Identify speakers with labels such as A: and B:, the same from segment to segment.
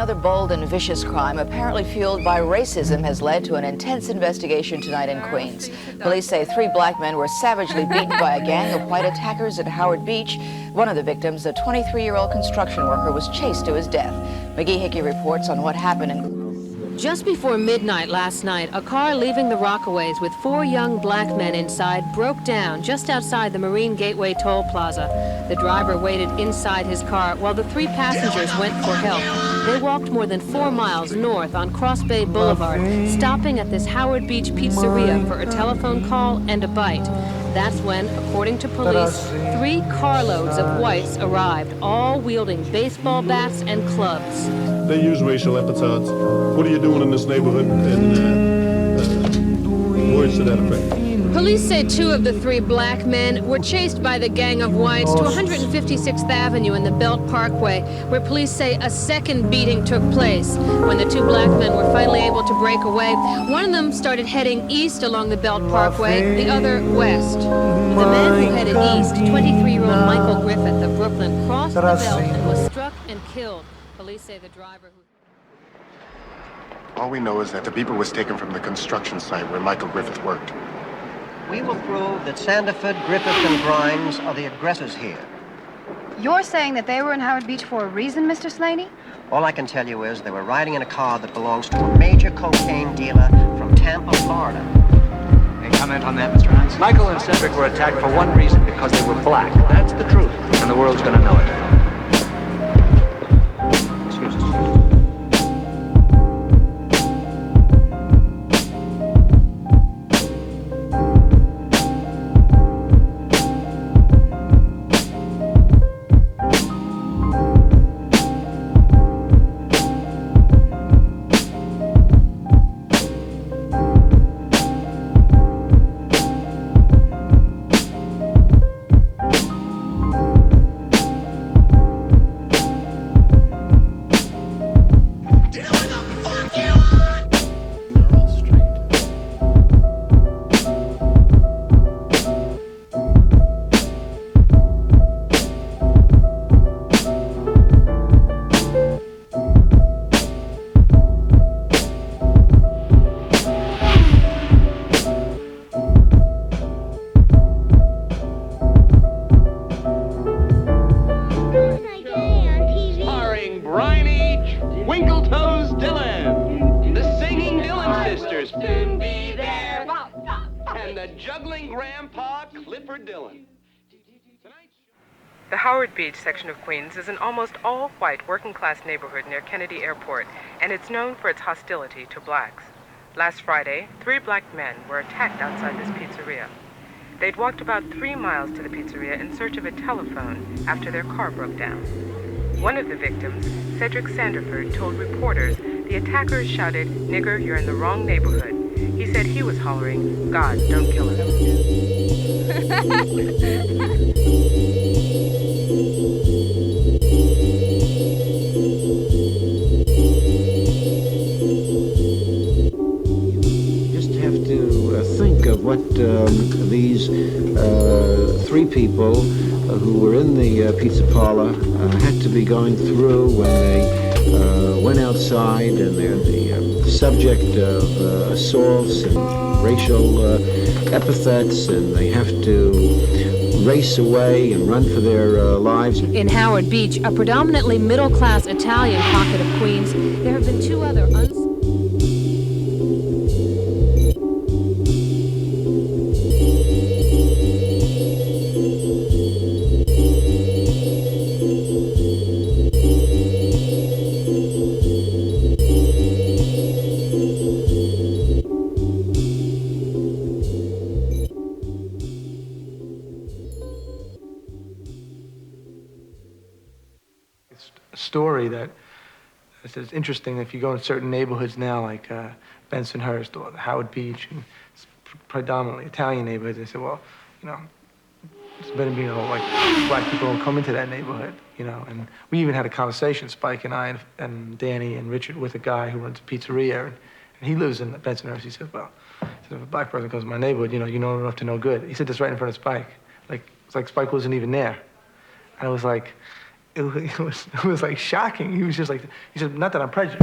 A: Another bold and vicious crime, apparently fueled by racism, has led to an intense investigation tonight in Queens. Police say 3 black men were savagely beaten by a gang of white attackers at Howard Beach. One of the victims, a 23-year-old construction worker, was chased to his death. McGee Hickey reports on what happened in...
B: Just before midnight last night, a car leaving the Rockaways with 4 young black men inside broke down just outside the Marine Gateway Toll Plaza. The driver waited inside his car while the 3 passengers went for help. They walked more than 4 miles north on Cross Bay Boulevard, stopping at this Howard Beach pizzeria for a telephone call and a bite. That's when, according to police, 3 carloads of whites arrived, all wielding baseball bats and clubs.
C: They use racial epithets. What are you doing in this neighborhood? And words to that effect.
B: Police say 2 of the 3 black men were chased by the gang of whites to 156th Avenue in the Belt Parkway, where police say a second beating took place. When the 2 black men were finally able to break away, one of them started heading east along the Belt Parkway, the other west. The man who headed east, 23-year-old Michael Griffith of Brooklyn, crossed the belt and was struck and killed. Police say the driver who...
D: All we know is that the beeper was taken from the construction site where Michael Griffith worked.
E: We will prove that Sandiford, Griffith, and Grimes are the aggressors here.
F: You're saying that they were in Howard Beach for a reason, Mr. Slaney?
E: All I can tell you is they were riding in a car that belongs to a major cocaine dealer from Tampa, Florida.
G: Any comment on that, Mr. Hines? Michael and Cedric were attacked for one reason, because they were black. That's the truth, and the world's gonna know it.
H: The Howard Beach section of Queens is an almost all-white working-class neighborhood near Kennedy Airport, and it's known for its hostility to blacks. Last Friday, 3 black men were attacked outside this pizzeria. They'd walked about 3 miles to the pizzeria in search of a telephone after their car broke down. One of the victims, Cedric Sandiford, told reporters the attackers shouted, "Nigger, you're in the wrong neighborhood." He said he was hollering, "God, don't kill him."
I: Think of what these 3 people who were in the pizza parlor had to be going through when they went outside, and they're the subject of assaults and racial epithets, and they have to race away and run for their lives.
B: In Howard Beach, a predominantly middle-class Italian pocket of Queens, there have been 2 other
J: story that is interesting. If you go in certain neighborhoods now, like Bensonhurst or Howard Beach, and it's predominantly Italian neighborhoods, they say, well, you know, it's better, you know, like black people don't come into that neighborhood, you know. And we even had a conversation, Spike and I and Danny and Richard, with a guy who runs a pizzeria, and he lives in Bensonhurst. He said, well, if a black person comes to my neighborhood, you know enough to know good. He said this right in front of Spike. Like, it's like Spike wasn't even there. And I was like, it was like shocking. He was just like, he said, not that I'm prejudiced.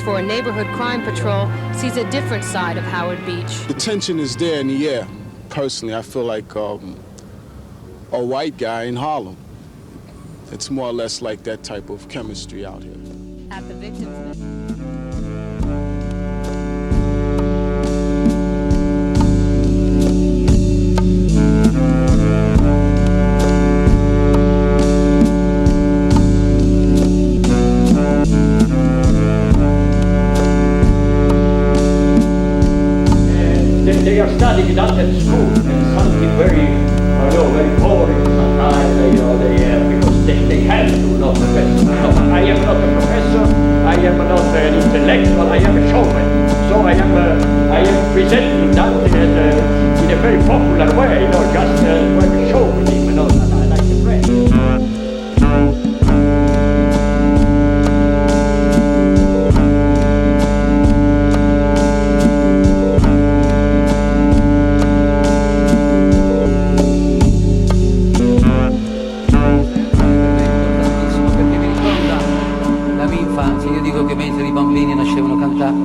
J: For a neighborhood crime patrol sees a different side of Howard Beach.
C: The tension is there in the air. Personally, I feel like a white guy in Harlem. It's more or less like that type of chemistry out here.
B: At the victim's
K: they are studying that at school, and something very, very boring sometimes, because they have to, not professor. No, I am not a professor, I am not an intellectual, I am a showman. So I am presenting that in a very popular way, just to have a show with him, like a friend.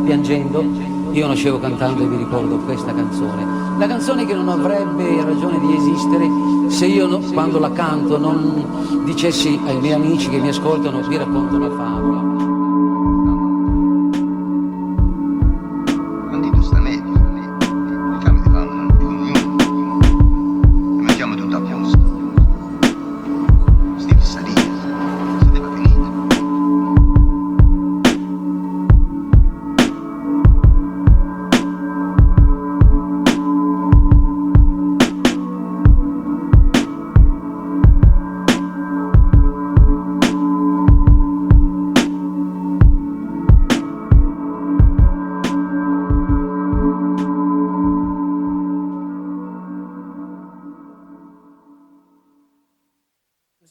L: Piangendo, io nascevo cantando e vi ricordo questa canzone. La canzone che non avrebbe ragione di esistere se io quando la canto non dicessi ai miei amici che mi ascoltano, vi racconto una favola.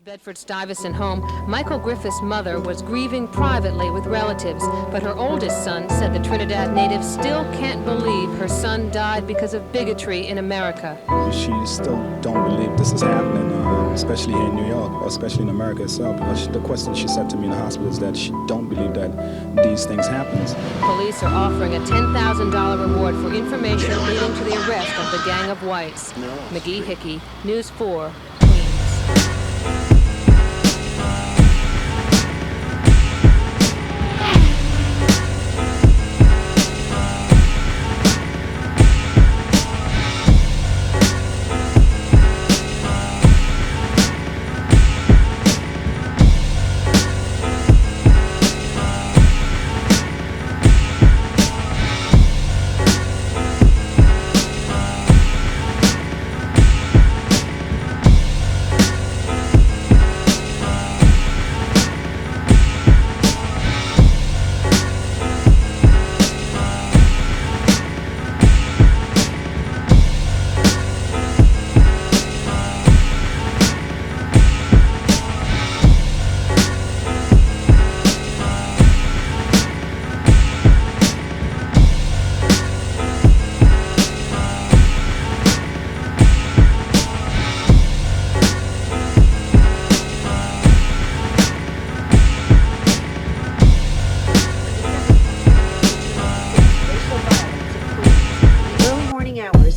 B: Bedford-Stuyvesant home, Michael Griffith's mother was grieving privately with relatives, but her oldest son said the Trinidad native still can't believe her son died because of bigotry in America.
M: She still don't believe this is happening, especially here in New York, or especially in America itself. Because the question she said to me in the hospital is that she don't believe that these things happen.
B: Police are offering a $10,000 reward for information leading to the arrest of the gang of whites. McGee Hickey, News 4.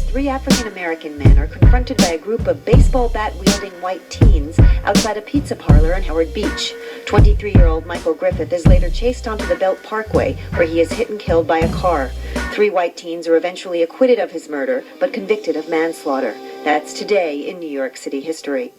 N: 3 African-American men are confronted by a group of baseball bat-wielding white teens outside a pizza parlor in Howard Beach. 23-year-old Michael Griffith is later chased onto the Belt Parkway, where he is hit and killed by a car. 3 white teens are eventually acquitted of his murder, but convicted of manslaughter. That's today in New York City history.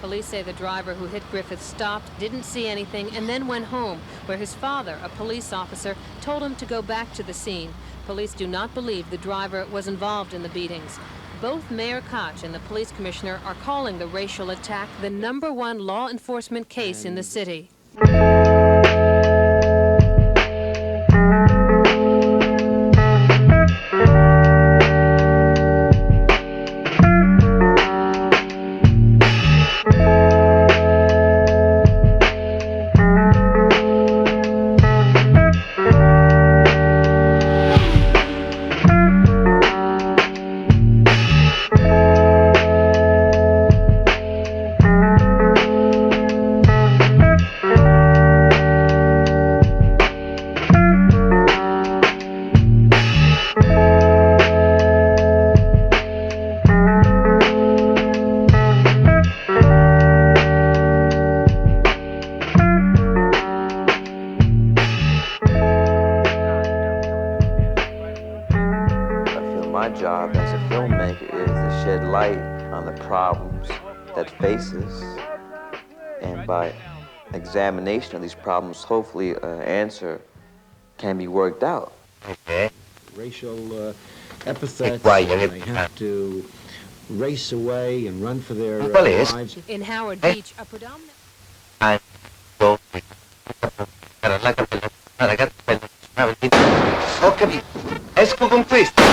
B: Police say the driver who hit Griffith stopped, didn't see anything, and then went home, where his father, a police officer, told him to go back to the scene. Police do not believe the driver was involved in the beatings. Both Mayor Koch and the police commissioner are calling the racial attack the #1 law enforcement case in the city.
O: job as a filmmaker is to shed light on the problems that face us, and by examination of these problems, hopefully an answer can be worked out.
I: Okay. Racial epithets, they have to race away and run for their lives.
B: In Howard Beach, a predominant...
P: Ho capito, esco con questo.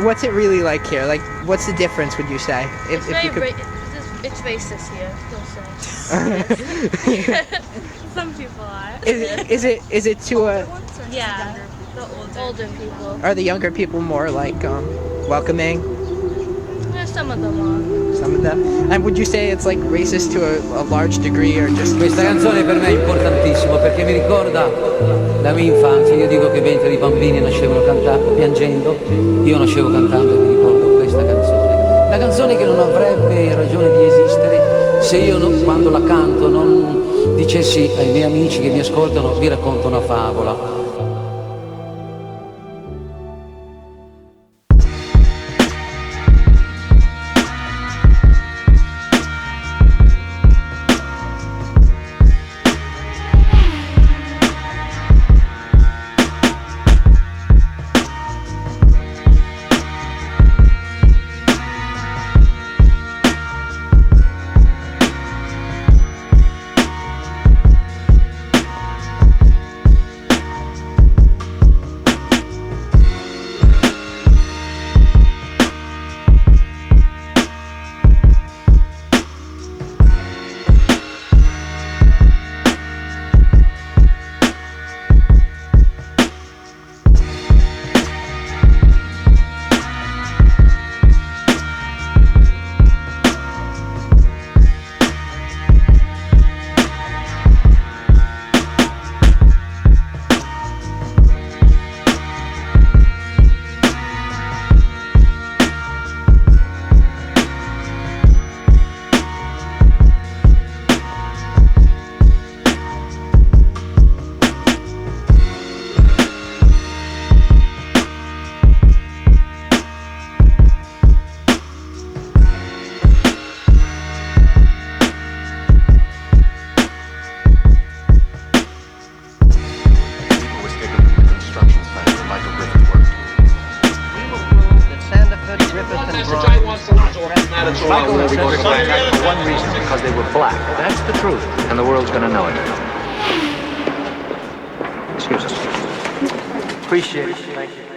Q: what's it really like here? Like, what's the difference, would you say?
R: It's racist here, still so. Some people are.
Q: Is it to a...
R: Yeah, the older people.
Q: Are the younger people more like welcoming?
R: Yeah, some of them are.
Q: Some of them? And would you say it's like racist to a large degree or just...
L: Questa canzone per me è importantissima perché mi ricorda la mia infanzia. Io dico che mentre i bambini nascevano piangendo, io nascevo cantando e mi ricordo questa canzone. La canzone che non avrebbe ragione di esistere se io quando la canto non dicessi ai miei amici che mi ascoltano vi racconto una favola.
G: Michael and Cedric were attacked for one reason, because they were black. That's the truth, and the world's gonna know it. Excuse us.
J: Appreciate it. Thank you.